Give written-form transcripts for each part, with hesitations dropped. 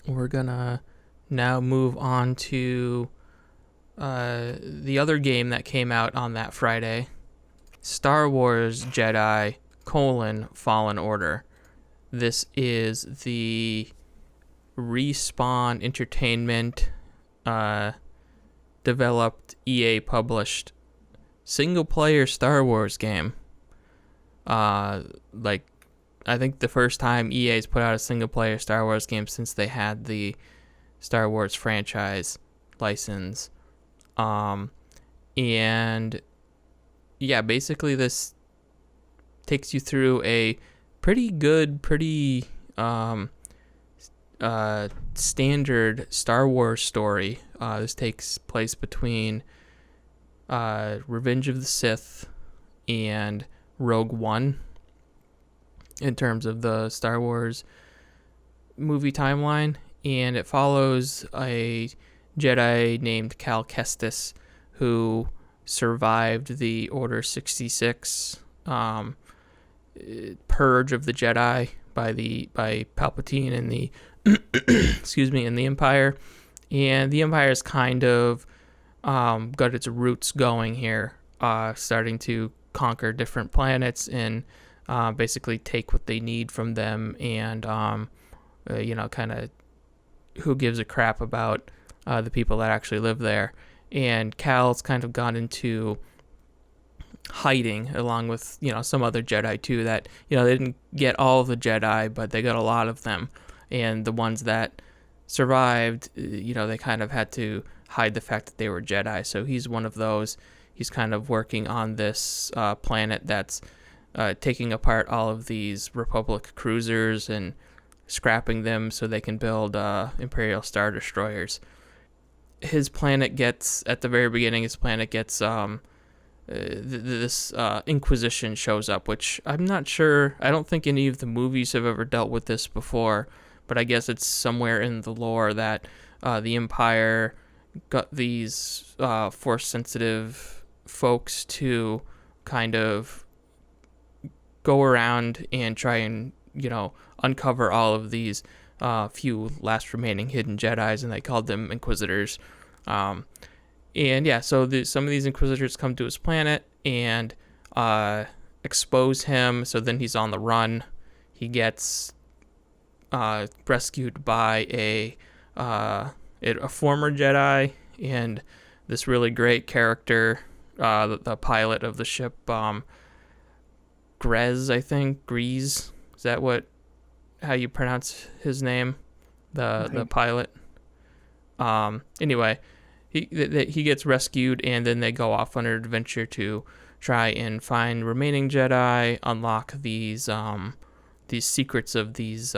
we're gonna now move on to the other game that came out on that Friday, Star Wars Jedi: Fallen Order. This is the Respawn Entertainment developed, EA published single player Star Wars game. Like, I think the first time EA's put out a single player Star Wars game since they had the Star Wars franchise license. And yeah, basically this takes you through a pretty good, pretty standard Star Wars story. This takes place between Revenge of the Sith and Rogue One in terms of the Star Wars movie timeline, and it follows a Jedi named Cal Kestis who survived the Order 66 purge of the Jedi by Palpatine and the in the Empire, and the Empire's kind of got its roots going here, starting to conquer different planets and basically take what they need from them, and kind of who gives a crap about the people that actually live there. And Cal's kind of gone into hiding along with some other Jedi too, that they didn't get all of the Jedi, but they got a lot of them, and the ones that survived, they kind of had to hide the fact that they were Jedi. So he's one of those. He's kind of working on this planet that's taking apart all of these Republic cruisers and scrapping them so they can build Imperial Star Destroyers. His planet gets, at the very beginning, this Inquisition shows up, which I'm not sure, I don't think any of the movies have ever dealt with this before, but I guess it's somewhere in the lore that the Empire got these Force-sensitive folks to kind of go around and try and, uncover all of these few last remaining hidden Jedis, and they called them Inquisitors. And yeah, so some of these Inquisitors come to his planet and expose him, so then he's on the run. He gets rescued by a former Jedi and this really great character, the pilot of the ship, Greez, I think. Greez, is that how you pronounce his name? The pilot. Anyway, he gets rescued, and then they go off on an adventure to try and find remaining Jedi, unlock these secrets of these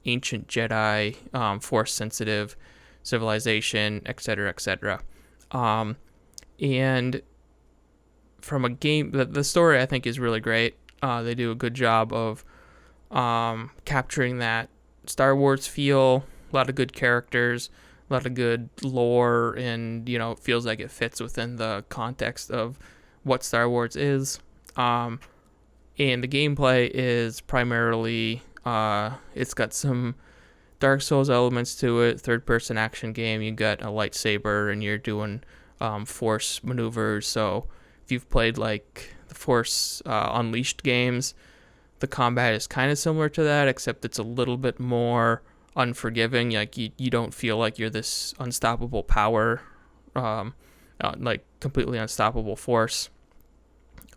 ancient Jedi, Force-sensitive civilization, etc., etc. And from a game, the story I think is really great. They do a good job of capturing that Star Wars feel. A lot of good characters, a lot of good lore, and it feels like it fits within the context of what Star Wars is. And the gameplay is primarily it's got some Dark Souls elements to it. Third-person action game. You got a lightsaber, and you're doing Force maneuvers. So if you've played like the Force Unleashed games, the combat is kind of similar to that, except it's a little bit more unforgiving. Like you don't feel like you're this unstoppable power, like completely unstoppable force.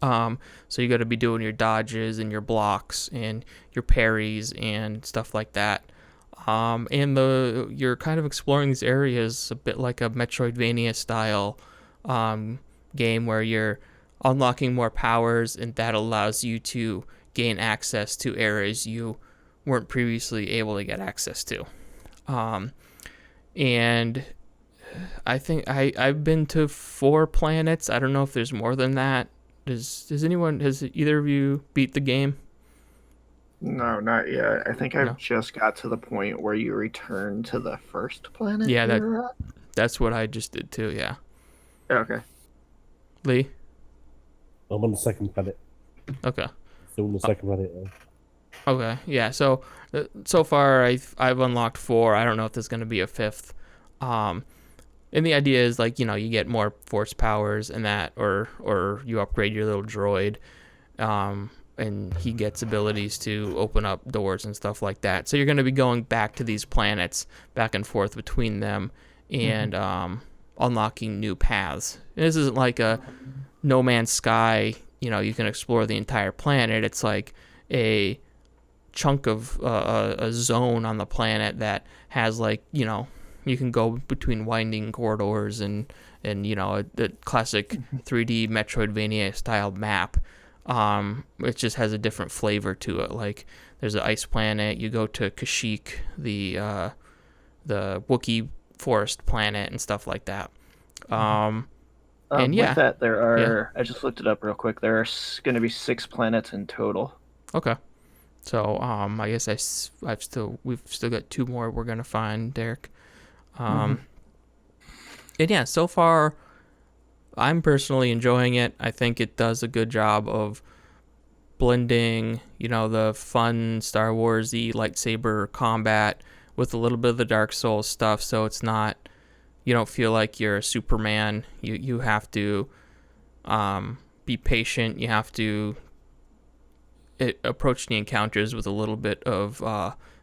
So you got to be doing your dodges and your blocks and your parries and stuff like that. And you're kind of exploring these areas a bit like a Metroidvania style game, where you're unlocking more powers, and that allows you to gain access to areas you weren't previously able to get access to. And I think I've been to 4 planets. I don't know if there's more than that. Has either of you beat the game? No, not yet. I think I've No. just got to the point where you return to the first planet Yeah, you were at. that's what I just did too. Yeah, Okay. Lee. I'm on the second planet. Okay. Still on the second planet. Okay, yeah. So far I've unlocked four. I don't know if there's gonna be a fifth. Um, and the idea is like you get more force powers and that, or you upgrade your little droid, and he gets abilities to open up doors and stuff like that. So you're gonna be going back to these planets, back and forth between them, Hmm. and unlocking new paths. And this isn't like a No Man's Sky. You can explore the entire planet. It's like a chunk of a zone on the planet that has like you can go between winding corridors and the classic 3D Metroidvania style map. It just has a different flavor to it. Like there's an ice planet. You go to Kashyyyk, the Wookiee forest planet and stuff like that. Um, and With yeah, that, there yeah, are. I just looked it up real quick. There are going to be 6 planets in total. okay. So I guess we've still got two more we're gonna find, Derek. Hmm. Um, and yeah, so far I'm personally enjoying it. I think it does a good job of blending, the fun Star Warsy lightsaber combat with a little bit of the Dark Souls stuff. So it's not, you don't feel like you're a Superman. You have to be patient. You have to approach the encounters with a little bit of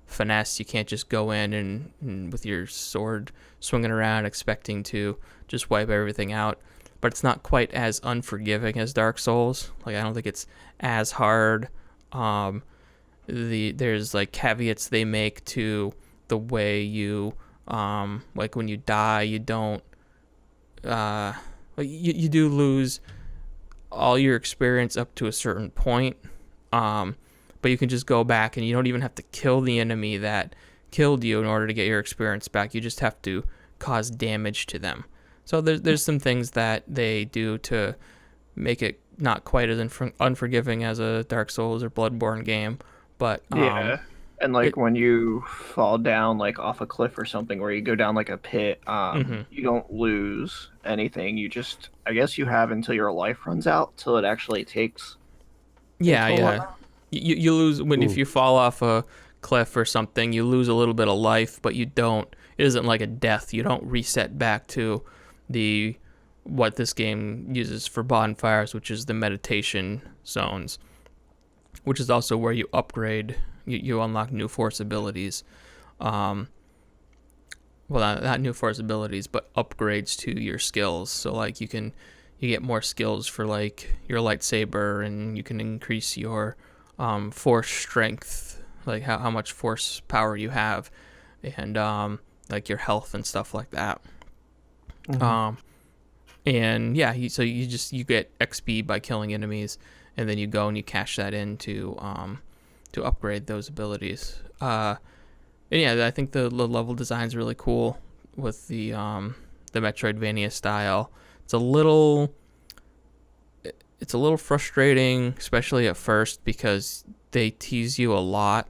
finesse. You can't just go in and with your sword swinging around expecting to just wipe everything out. But it's not quite as unforgiving as Dark Souls. Like I don't think it's as hard. Um, there's like caveats they make to the way you like when you die you don't you do lose all your experience up to a certain point. Um, but you can just go back and you don't even have to kill the enemy that killed you in order to get your experience back. You just have to cause damage to them. So there's some things that they do to make it not quite as unforgiving as a Dark Souls or Bloodborne game, but Yeah. And like it. when you fall down like off a cliff or something, where you go down like a pit, Mm-hmm. you don't lose anything. You just, I guess you have until your life runs out, till it actually takes a Yeah, toll. yeah. You lose when if Ooh. you fall off a cliff or something, you lose a little bit of life, but you don't. It isn't like a death. You don't reset back to the what this game uses for bonfires, which is the meditation zones, which is also where you upgrade. You unlock new force abilities. Um, well, not new force abilities, but upgrades to your skills. So like you get more skills for like your lightsaber, and you can increase your force strength, like how much force power you have, and like your health and stuff like that. Hmm. Um, and yeah, so you get XP by killing enemies, and then you go and you cash that in to upgrade those abilities. And yeah, I think the level design is really cool with the Metroidvania style. It's a little it's a little frustrating, especially at first, because they tease you a lot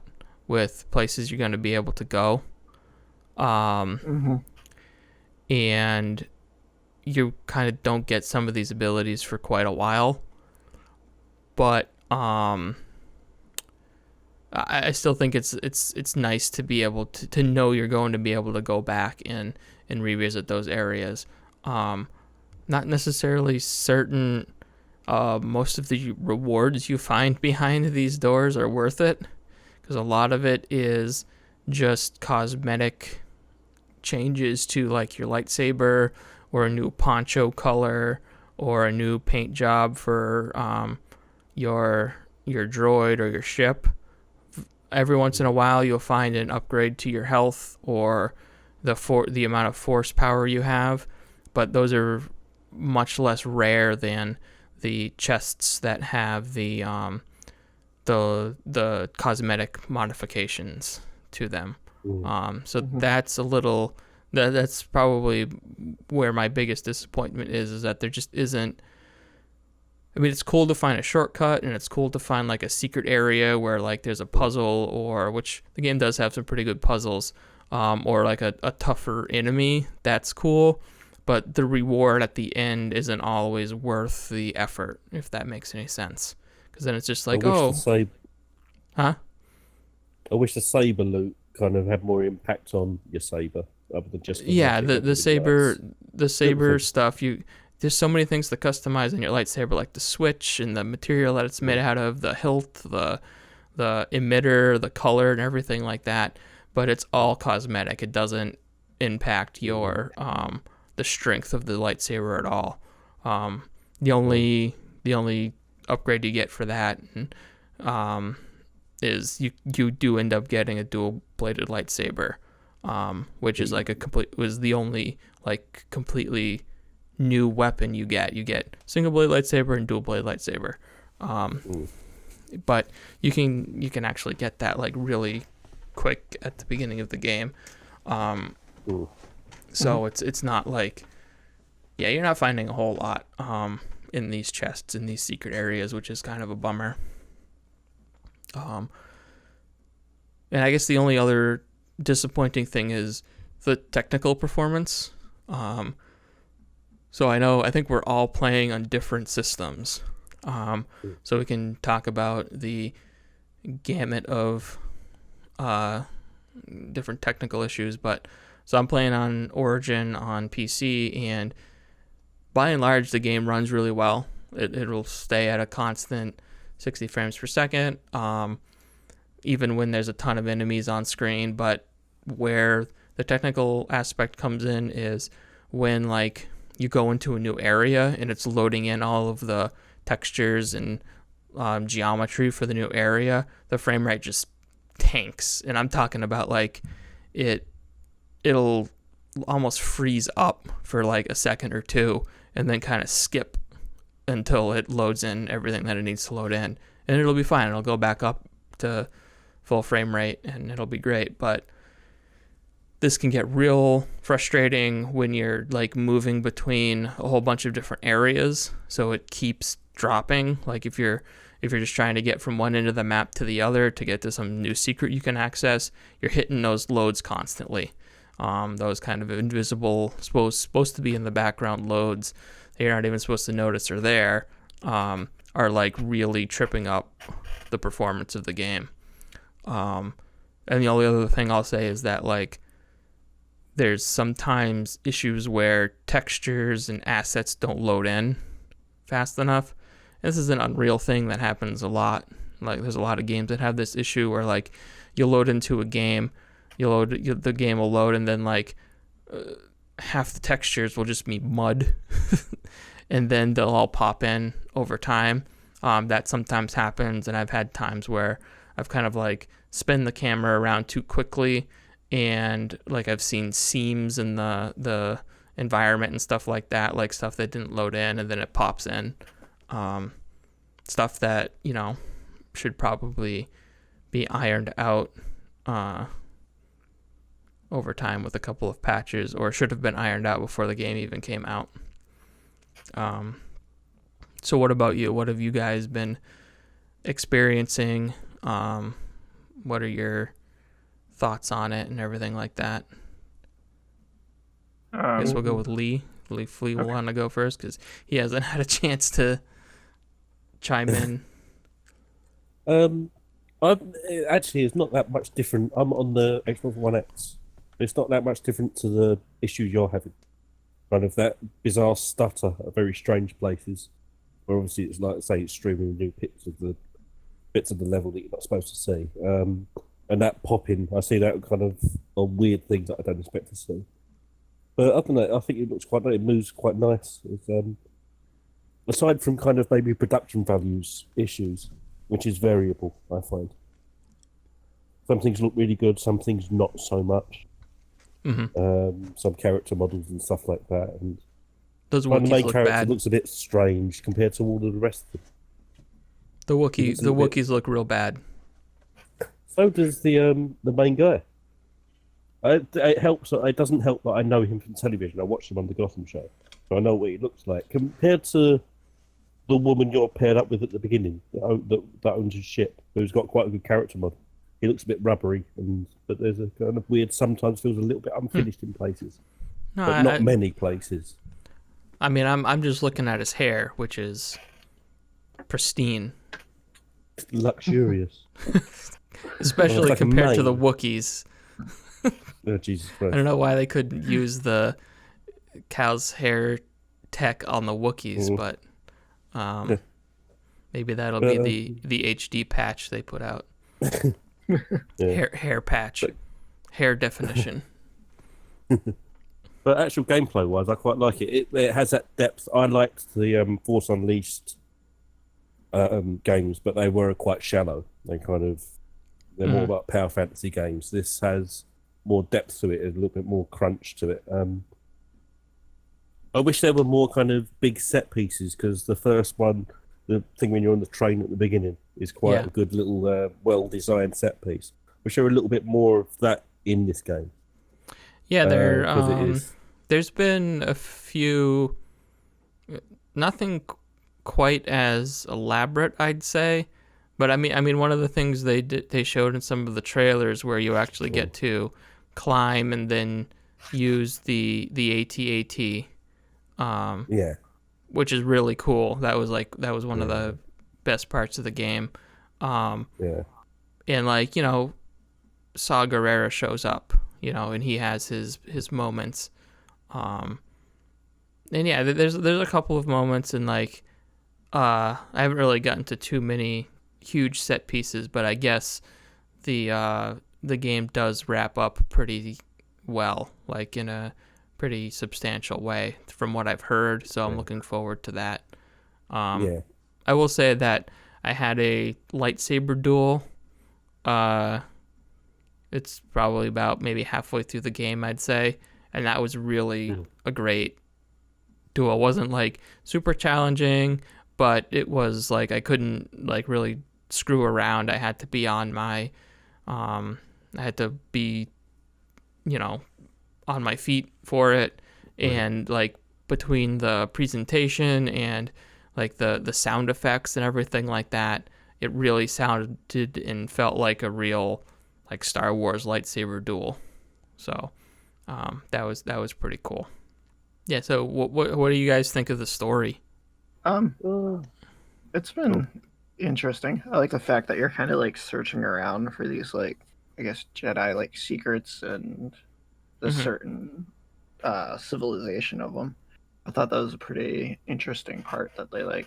with places you're going to be able to go, um, Hmm. and you kind of don't get some of these abilities for quite a while. But I still think it's nice to be able to know you're going to be able to go back and revisit those areas. Um, Not necessarily certain most of the rewards you find behind these doors are worth it, because a lot of it is just cosmetic changes to like your lightsaber, or a new poncho color, or a new paint job for your droid or your ship. Every once in a while, you'll find an upgrade to your health or the amount of force power you have, but those are much less rare than the chests that have the cosmetic modifications to them. Ooh. So Hmm. that's a little that's probably where my biggest disappointment is that there just isn't. I mean, it's cool to find a shortcut, and it's cool to find like a secret area where like there's a puzzle, or which the game does have some pretty good puzzles, or like a tougher enemy. That's cool, but the reward at the end isn't always worth the effort, if that makes any sense. Because then it's just I like, wish the oh, side huh? I wish the saber loot kind of had more impact on your saber other than just the Yeah, magic. the That'd be the really saber nice. the Little saber things. stuff, you there's so many things to customize in your lightsaber, like the switch and the material that it's made Yeah. out of, the hilt, the emitter, the color, and everything like that. But it's all cosmetic. It doesn't impact Mm, your the strength of the lightsaber at all. Um, the mm, only upgrade you get for that um, is you do end up getting a dual bladed lightsaber, which is like a complete was the only like completely new weapon you get. You get single blade lightsaber and dual blade lightsaber. Um, mm, but you can actually get that like really quick at the beginning of the game. Um, mm. so it's not like yeah, you're not finding a whole lot in these chests in these secret areas, which is kind of a bummer. Um, and I guess the only other disappointing thing is the technical performance. Um, so I think we're all playing on different systems. Mm. So we can talk about the gamut of uh, different technical issues. But so I'm playing on Origin on PC, and by and large, the game runs really well. It'll stay at a constant 60 frames per second, even when there's a ton of enemies on screen. But where the technical aspect comes in is when like you go into a new area and it's loading in all of the textures and geometry for the new area, the frame rate just tanks. And I'm talking about like it it'll almost freeze up for like a second or two and then kind of skip until it loads in everything that it needs to load in. And it'll be fine. It'll go back up to full frame rate and it'll be great. But this can get real frustrating when you're like moving between a whole bunch of different areas, so it keeps dropping. Like if you're just trying to get from one end of the map to the other to get to some new secret you can access, you're hitting those loads constantly. Those kind of invisible, supposed to be in the background loads that you're not even supposed to notice are there, are like really tripping up the performance of the game. And the only other thing I'll say is that like there's sometimes issues where textures and assets don't load in fast enough. This is an Unreal thing that happens a lot. Like there's a lot of games that have this issue where like you load into a game, the game will load, and then like half the textures will just be mud, and then they'll all pop in over time. That sometimes happens, and I've had times where I've kind of like spin the camera around too quickly, and like I've seen seams in the environment and stuff like that, like stuff that didn't load in, and then it pops in. Stuff that should probably be ironed out over time with a couple of patches, or should have been ironed out before the game even came out. So what about you? What have you guys been experiencing? What are your thoughts on it and everything like that? I guess we'll go Um, with Lee. Lee will okay. want to go first because he hasn't had a chance to chime in. Um, actually, it's not that much different. I'm on the Xbox One X. It's not that much different to the issues you're having. Kind of that bizarre stutter at very strange places, where obviously it's like say it's streaming new bits of the level that you're not supposed to see. And that popping, I see that kind of on weird things that I don't expect to see. But other than that, I think it looks quite nice. It moves quite nice. Aside from kind of maybe production values issues, which is variable, I find. Some things look really good, some things not so much. Mm-hmm. Some character models and stuff like that. And Those kind of Wookiees main look character bad. looks a bit strange compared to all of the rest of them. The He Wookie looks a the little bit. Wookiees look real bad. So does the main guy. It helps. It doesn't help that I know him from television. I watched him on the Gotham show, so I know what he looks like compared to the woman you're paired up with at the beginning that owns his ship, who's got quite a good character model. He looks a bit rubbery, but there's a kind of weird. Sometimes feels a little bit Hmm. unfinished in places, No, but not many places. I mean I'm just looking at his hair, which is pristine. Luxurious. especially like a compared to the mane. Wookiees. Oh, Jesus I Christ. don't know why they couldn't use the cow's hair tech on the Wookiees, Mm. but Yeah. maybe that'll But, be the HD patch they put out. yeah. Hair patch, But- hair definition. But actual gameplay wise, I quite like it. It has that depth. I liked the Force Unleashed games, but they were quite shallow. They're more about power fantasy games. This has more depth to it, a little bit more crunch to it. I wish there were more kind of big set pieces, because the first one, the thing when you're on the train at the beginning, is quite a good little well-designed set piece. Wish there were a little bit more of that in this game. Yeah, There's been a few, nothing quite as elaborate, I'd say, but I mean, one of the things they showed in some of the trailers where you actually get to climb and then use the AT-AT, which is really cool. That was one of the best parts of the game. And Saw Gerrera shows up, and he has his moments. And yeah, there's a couple of moments, and I haven't really gotten to too many huge set pieces, but I guess the game does wrap up pretty well, in a pretty substantial way from what I've heard. So I'm looking forward to that. I will say that I had a lightsaber duel. It's probably about maybe halfway through the game, I'd say, and that was really a great duel. It wasn't super challenging, but it was I couldn't really screw around. I had to be on my I had to be on my feet for it, and between the presentation and the sound effects and everything like that, it really sounded and felt like a real Star Wars lightsaber duel. So that was pretty cool. Yeah. So what do you guys think of the story? It's been interesting. I like the fact that you're kind of searching around for these I guess Jedi secrets and the certain civilization of them. I thought that was a pretty interesting part that they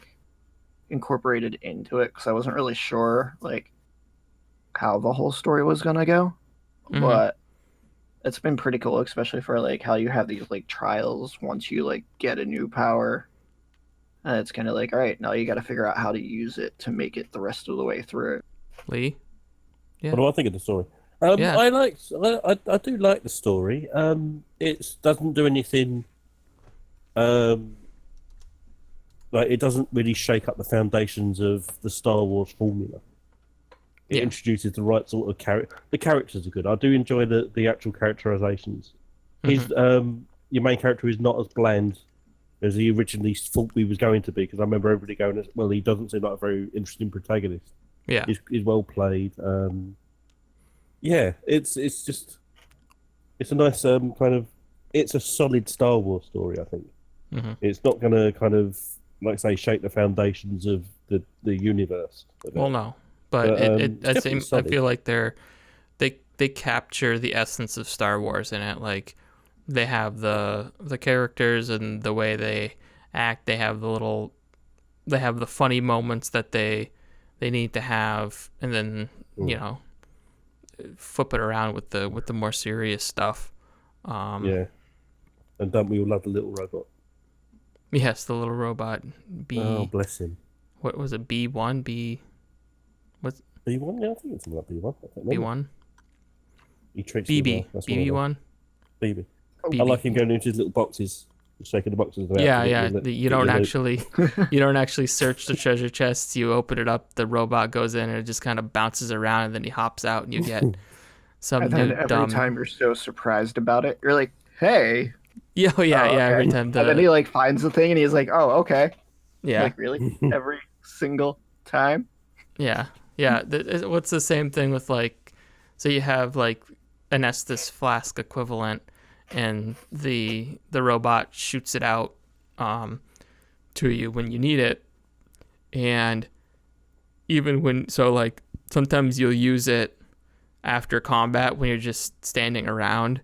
incorporated into it, because I wasn't really sure how the whole story was gonna go, but it's been pretty cool, especially for how you have these trials once you get a new power, and it's kind of all right, now you got to figure out how to use it to make it the rest of the way through. Lee? Yeah. What do I think of the story? I do like the story. It doesn't do anything. It doesn't really shake up the foundations of the Star Wars formula. It introduces the right sort of character. The characters are good. I do enjoy the actual characterizations. Your main character is not as bland as he originally thought he was going to be, because I remember everybody going, well, he doesn't seem like a very interesting protagonist. Yeah. He's well played. It's a nice it's a solid Star Wars story, I think. It's not going to shake the foundations of the universe. Well, no, but I feel like they capture the essence of Star Wars in it. They have the characters and the way they act. They have the funny moments that they need to have, and then flip it around with the more serious stuff. And don't we all love the little robot? Yes, the little robot. Oh, bless him. What was it? B1? What's B1? Yeah, I think it's like B1. B1? He treats BB. Well. BB1? BB. BB. I like him going into his little boxes, shaking the boxes. You don't actually search the treasure chests. You open it up, the robot goes in, and it just kind of bounces around, and then he hops out, and you get some and new then every dumb. time you're so surprised about it, you're like, hey. Yeah, okay. Every time. And then he finds the thing, and he's like, oh, okay. Yeah. Really? Every single time? Yeah. What's the same thing with so you have an Estus flask equivalent, and the robot shoots it out to you when you need it, and even when sometimes you'll use it after combat when you're just standing around,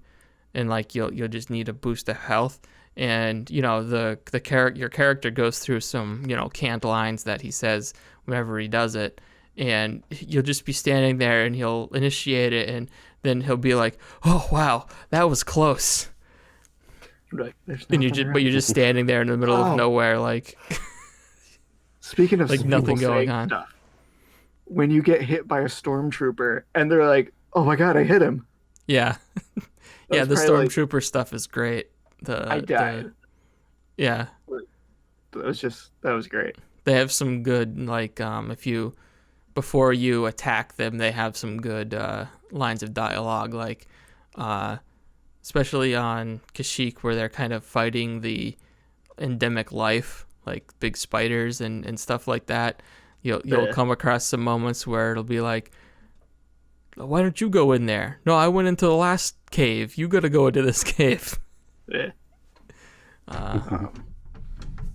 and like you'll just need a boost of health. And your character goes through some canned lines that he says whenever he does it, and you'll just be standing there and he'll initiate it, and then he'll be like, "Oh wow, that was close." Right. There's And nothing you're just standing there in the middle of nowhere, like Speaking of like some nothing people going saying on. stuff, when you get hit by a stormtrooper and they're like, "Oh my god, I hit him." Yeah. Yeah, the That's probably, stormtrooper stuff is great. I died. Yeah. That was great. They have some good, like, before you attack them, they have some good lines of dialogue, like, especially on Kashyyyk, where they're kind of fighting the endemic life, like big spiders and stuff like that. You'll come across some moments where it'll be like, "Why don't you go in there?" "No, I went into the last cave. You gotta go into this cave." Yeah.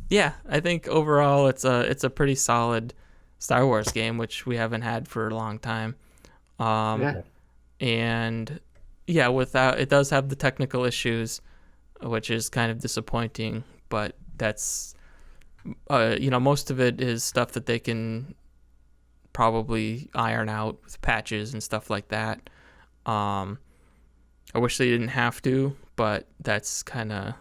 Yeah, I think overall it's a pretty solid Star Wars game, which we haven't had for a long time. And yeah, it does have the technical issues, which is kind of disappointing, but that's most of it is stuff that they can probably iron out with patches and stuff like that. I wish they didn't have to, but that's kind of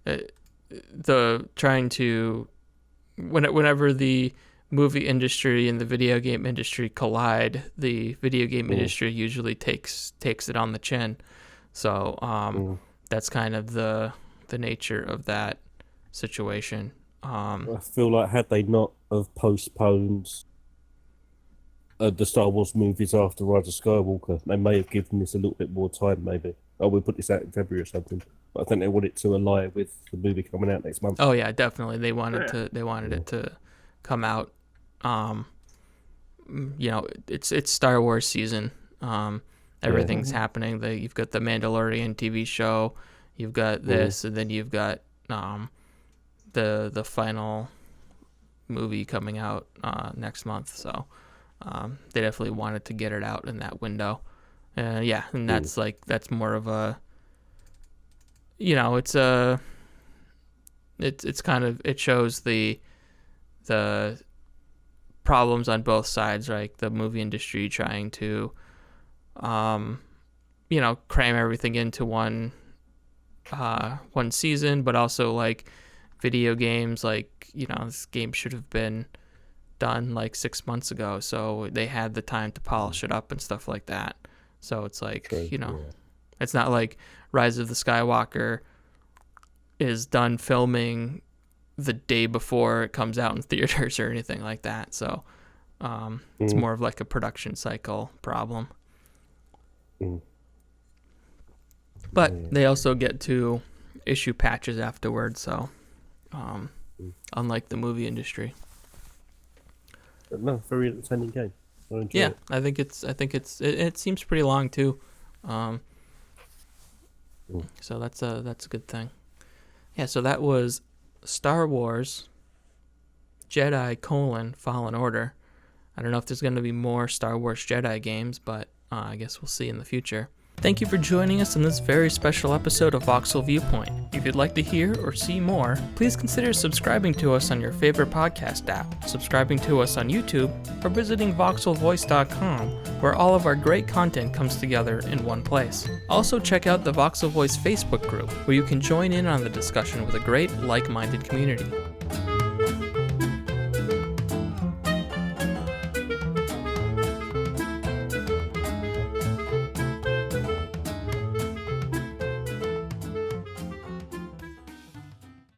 the trying to whenever the movie industry and the video game industry collide, the video game industry usually takes it on the chin. So that's kind of the nature of that situation. I feel like had they not have postponed the Star Wars movies after Rise of Skywalker, they may have given this a little bit more time, maybe. Oh, we'll put this out in February or something. But I think they want it to ally with the movie coming out next month. Oh yeah, definitely. They wanted it to come out. It's Star Wars season. Everything's happening. You've got the Mandalorian TV show, you've got this, and then you've got the final movie coming out next month. So they definitely wanted to get it out in that window. And that's more of a, it's kind of, it shows the problems on both sides, right? The movie industry trying to cram everything into one season, but also like video games, like this game should have been done like 6 months ago, so they had the time to polish it up and stuff like that. So it's like, it's not like Rise of the Skywalker is done filming the day before it comes out in theaters or anything like that. So it's more of like a production cycle problem. But they also get to issue patches afterwards, so unlike the movie industry. But no, very entertaining game. I enjoy it. I think it seems pretty long too. So that's a good thing. Yeah, so that was Star Wars Jedi: Fallen Order. I don't know if there's going to be more Star Wars Jedi games, but I guess we'll see in the future. Thank you for joining us in this very special episode of Voxel Viewpoint. If you'd like to hear or see more, please consider subscribing to us on your favorite podcast app, subscribing to us on YouTube, or visiting voxelvoice.com, where all of our great content comes together in one place. Also check out the Voxel Voice Facebook group, where you can join in on the discussion with a great, like-minded community.